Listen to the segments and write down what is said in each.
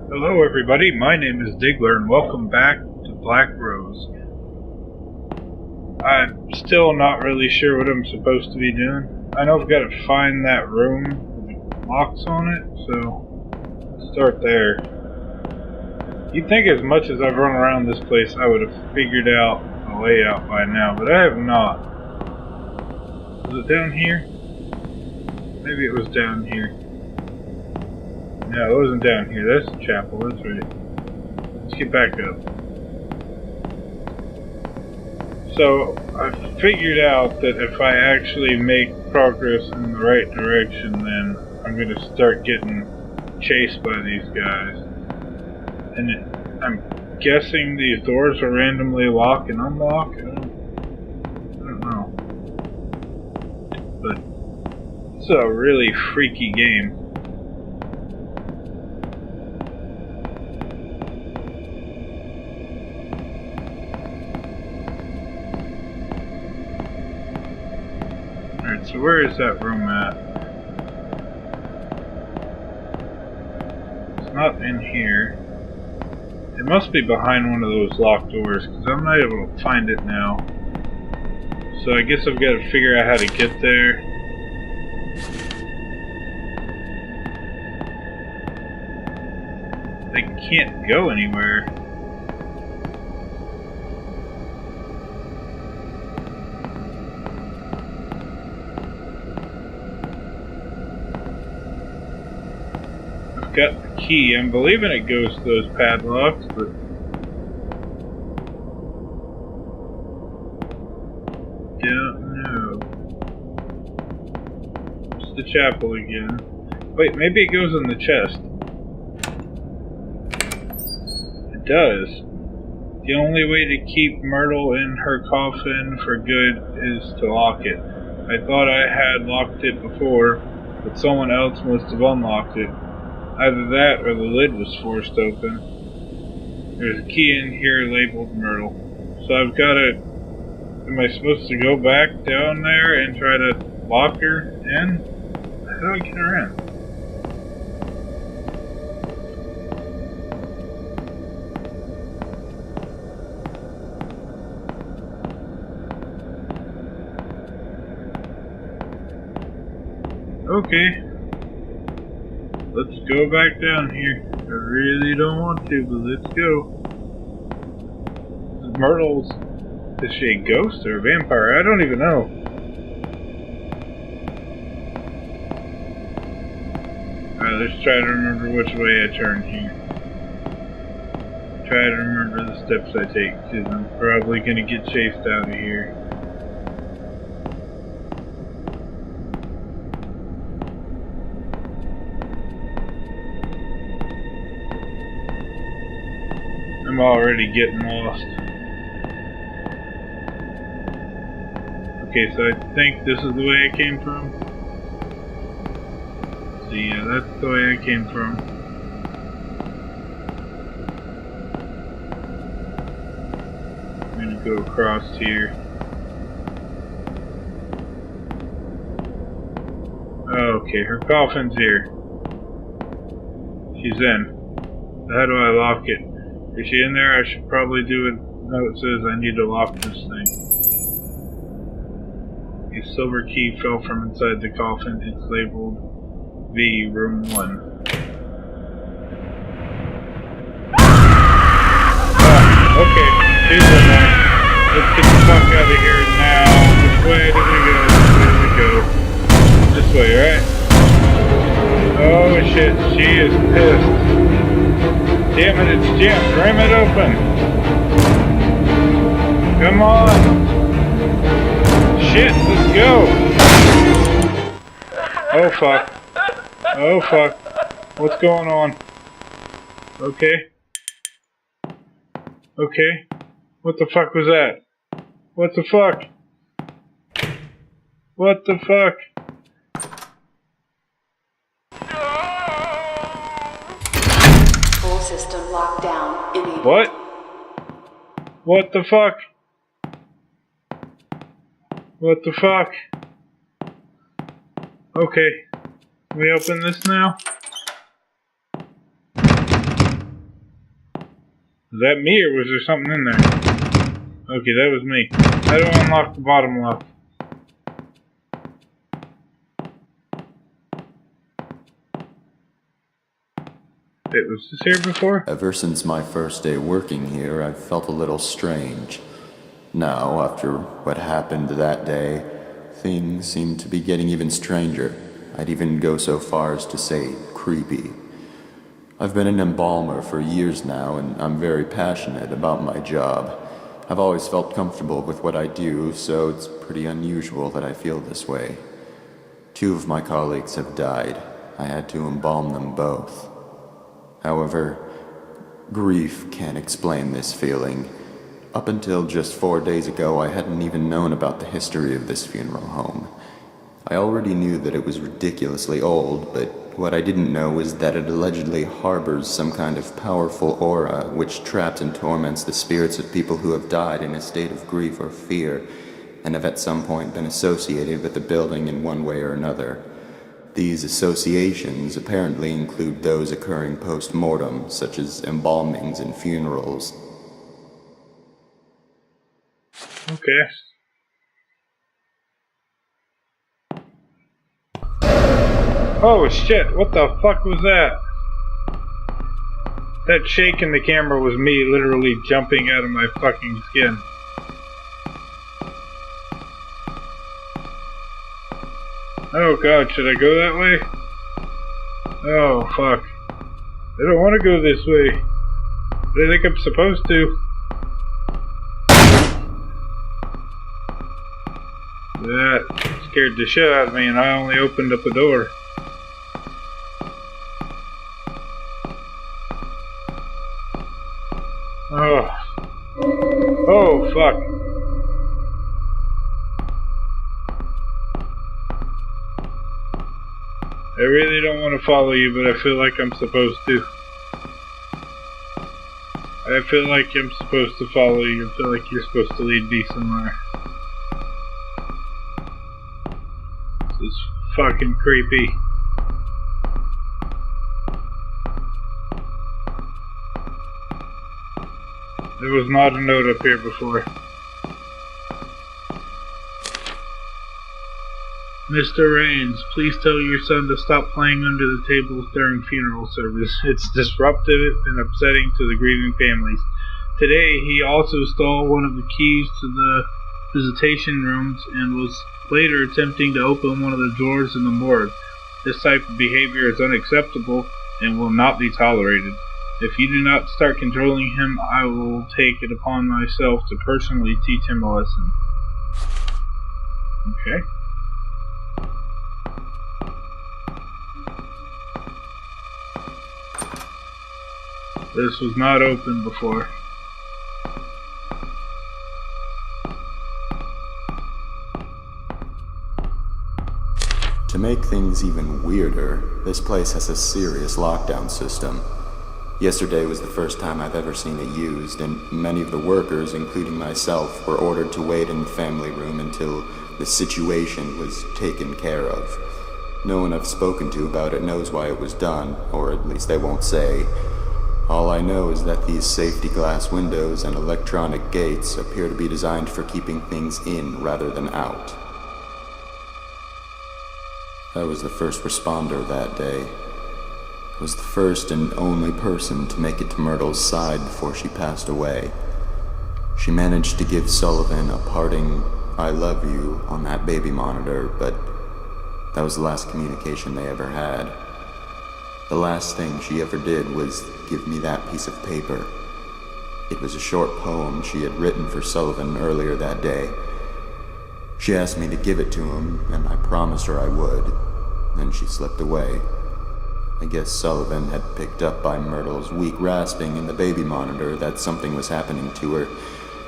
Hello everybody, my name is Diggler and welcome back to Black Rose. I'm still not really sure what I'm supposed to be doing. I know I've got to find that room with locks on it, so let's start there. You'd think as much as I've run around this place I would have figured out the layout by now, but I have not. Was it down here? Maybe it was down here. No, it wasn't down here. That's the chapel, that's right. Let's get back up. So, I figured out that if I actually make progress in the right direction, then I'm going to start getting chased by these guys. And I'm guessing these doors will randomly lock and unlock. I don't know. But it's a really freaky game. Alright, so where is that room at? It's not in here. It must be behind one of those locked doors, because I'm not able to find it now. So I guess I've got to figure out how to get there. I can't go anywhere. Got the key. I'm believing it goes to those padlocks, but don't know. It's the chapel again. Wait, maybe it goes in the chest. It does. The only way to keep Myrtle in her coffin for good is to lock it. I thought I had locked it before, but someone else must have unlocked it. Either that or the lid was forced open. There's a key in here labeled Myrtle. So I've got to... Am I supposed to go back down there and try to lock her in? How do I get her in? Okay. Let's go back down here. I really don't want to, but let's go. Myrtle's... Is she a ghost or a vampire? I don't even know. Alright, let's try to remember which way I turn here. Try to remember the steps I take, because I'm probably going to get chased out of here. I'm already getting lost. Okay, so I think this is the way I came from. So yeah, that's the way I came from. I'm gonna go across here. Okay, her coffin's here. She's in. So how do I lock it? Is she in there? I should probably do it. No, it says I need to lock this thing. A silver key fell from inside the coffin. It's labeled V, room 1. Okay, she's in there. Let's get the fuck out of here now. Which way do we go? Where do we go? This way, right? Oh shit, she is pissed. Damn it, it's jammed. Ram it open. Come on. Shit, let's go. Oh fuck. Oh fuck. What's going on? Okay. Okay. What the fuck was that? What the fuck? What the fuck? Full system lockdown enabled. What? What the fuck? What the fuck? Okay. Can we open this now? Is that me or was there something in there? Okay, that was me. How do I unlock the bottom lock? Wait, was this here before? Ever since my first day working here, I've felt a little strange. Now, after what happened that day, things seem to be getting even stranger. I'd even go so far as to say creepy. I've been an embalmer for years now, and I'm very passionate about my job. I've always felt comfortable with what I do, so it's pretty unusual that I feel this way. 2 of my colleagues have died. I had to embalm them both. However, grief can't explain this feeling. Up until just 4 days ago, I hadn't even known about the history of this funeral home. I already knew that it was ridiculously old, but what I didn't know is that it allegedly harbors some kind of powerful aura which traps and torments the spirits of people who have died in a state of grief or fear, and have at some point been associated with the building in one way or another. These associations apparently include those occurring post-mortem, such as embalmings and funerals. Okay. Oh shit, what the fuck was that? That shake in the camera was me literally jumping out of my fucking skin. Oh god, should I go that way? Oh fuck. I don't want to go this way. But I think I'm supposed to. That scared the shit out of me and I only opened up a door. Oh. Oh fuck. I really don't want to follow you, but I feel like I'm supposed to. I feel like I'm supposed to follow you. I feel like you're supposed to lead me somewhere. This is fucking creepy. There was not a note up here before. Mr. Rains, please tell your son to stop playing under the tables during funeral service. It's disruptive and upsetting to the grieving families. Today, he also stole one of the keys to the visitation rooms and was later attempting to open one of the drawers in the morgue. This type of behavior is unacceptable and will not be tolerated. If you do not start controlling him, I will take it upon myself to personally teach him a lesson. Okay. This was not open before. To make things even weirder, this place has a serious lockdown system. Yesterday was the first time I've ever seen it used, and many of the workers, including myself, were ordered to wait in the family room until the situation was taken care of. No one I've spoken to about it knows why it was done, or at least they won't say. All I know is that these safety glass windows and electronic gates appear to be designed for keeping things in rather than out. I was the first responder that day. I was the first and only person to make it to Myrtle's side before she passed away. She managed to give Sullivan a parting "I love you" on that baby monitor, but that was the last communication they ever had. The last thing she ever did was give me that piece of paper. It was a short poem she had written for Sullivan earlier that day. She asked me to give it to him, and I promised her I would. Then she slipped away. I guess Sullivan had picked up by Myrtle's weak rasping in the baby monitor that something was happening to her,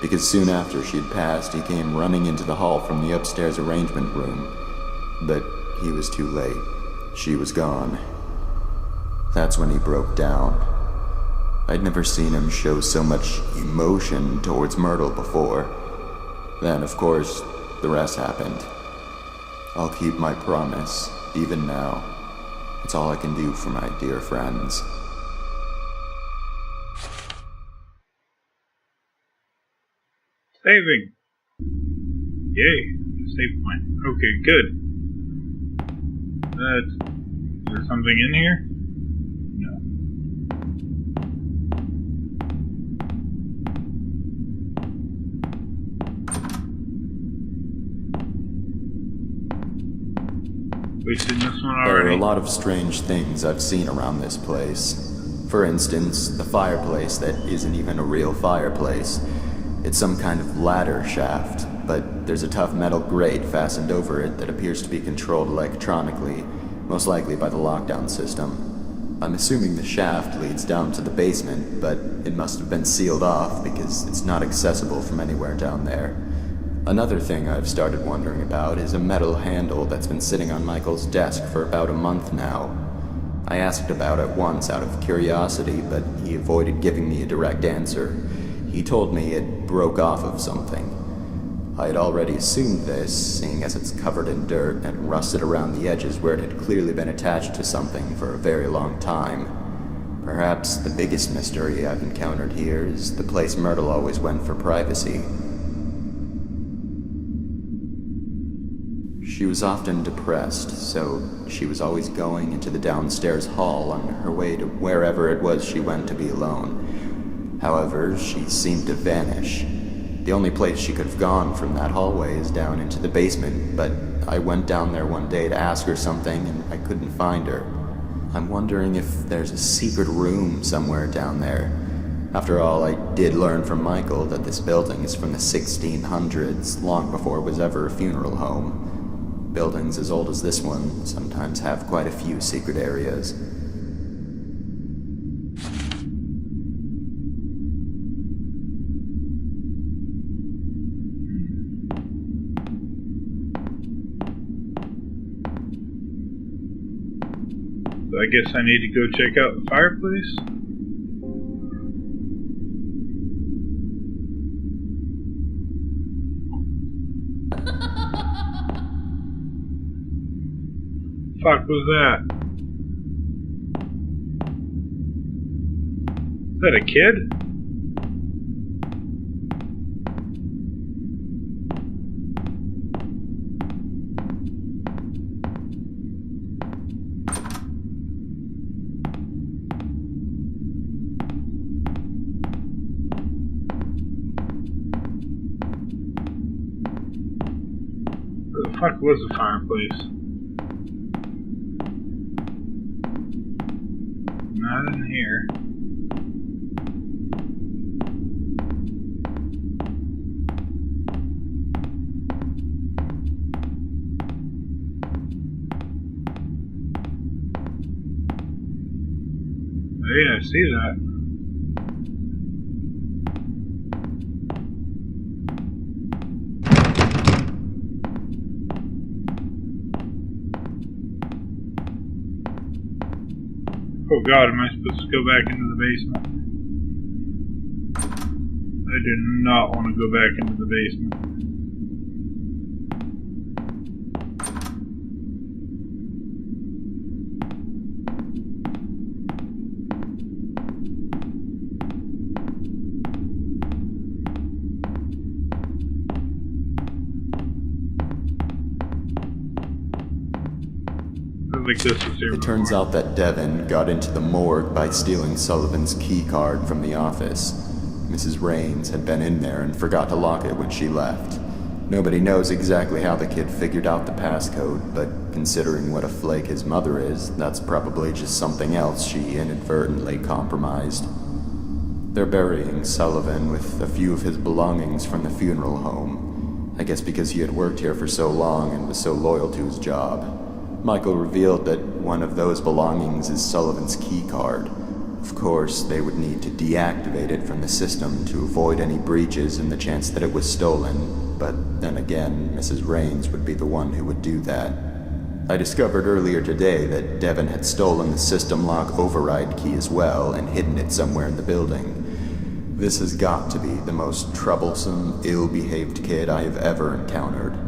because soon after she'd passed, he came running into the hall from the upstairs arrangement room. But he was too late. She was gone. That's when he broke down. I'd never seen him show so much emotion towards Myrtle before. Then, of course, the rest happened. I'll keep my promise, even now. It's all I can do for my dear friends. Saving! Yay! Save point. Okay, good. Is there something in here? No. We've seen this one already. There are a lot of strange things I've seen around this place. For instance, the fireplace that isn't even a real fireplace. It's some kind of ladder shaft, but there's a tough metal grate fastened over it that appears to be controlled electronically, most likely by the lockdown system. I'm assuming the shaft leads down to the basement, but it must have been sealed off because it's not accessible from anywhere down there. Another thing I've started wondering about is a metal handle that's been sitting on Michael's desk for about a month now. I asked about it once out of curiosity, but he avoided giving me a direct answer. He told me it broke off of something. I had already assumed this, seeing as it's covered in dirt and rusted around the edges where it had clearly been attached to something for a very long time. Perhaps the biggest mystery I've encountered here is the place Myrtle always went for privacy. She was often depressed, so she was always going into the downstairs hall on her way to wherever it was she went to be alone. However, she seemed to vanish. The only place she could have gone from that hallway is down into the basement, but I went down there one day to ask her something and I couldn't find her. I'm wondering if there's a secret room somewhere down there. After all, I did learn from Michael that this building is from the 1600s, long before it was ever a funeral home. Buildings as old as this one sometimes have quite a few secret areas. So I guess I need to go check out the fireplace. Fuck was that? Is that a kid? Where the fuck was the fireplace? Not in here. Oh yeah, I see that. Oh god, am I supposed to go back into the basement? I do not want to go back into the basement. Like this was here It turns out that Devin got into the morgue by stealing Sullivan's key card from the office. Mrs. Raines had been in there and forgot to lock it when she left. Nobody knows exactly how the kid figured out the passcode, but considering what a flake his mother is, that's probably just something else she inadvertently compromised. They're burying Sullivan with a few of his belongings from the funeral home. I guess because he had worked here for so long and was so loyal to his job. Michael revealed that one of those belongings is Sullivan's key card. Of course, they would need to deactivate it from the system to avoid any breaches and the chance that it was stolen, but then again, Mrs. Raines would be the one who would do that. I discovered earlier today that Devin had stolen the system lock override key as well and hidden it somewhere in the building. This has got to be the most troublesome, ill-behaved kid I have ever encountered.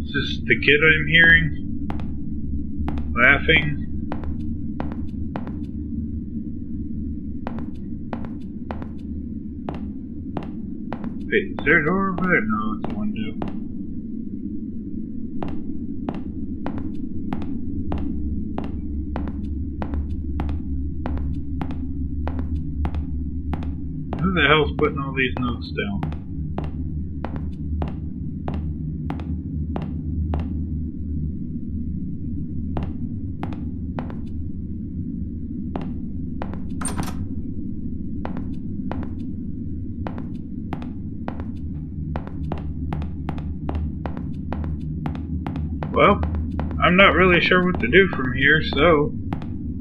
Is this the kid I'm hearing? Laughing? Wait, is there a door over there? No, it's a window. Who the hell's putting all these notes down? Well, I'm not really sure what to do from here, so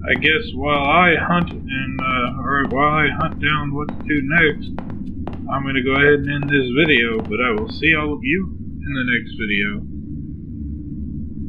I guess while I hunt down what to do next, I'm going to go ahead and end this video, but I will see all of you in the next video.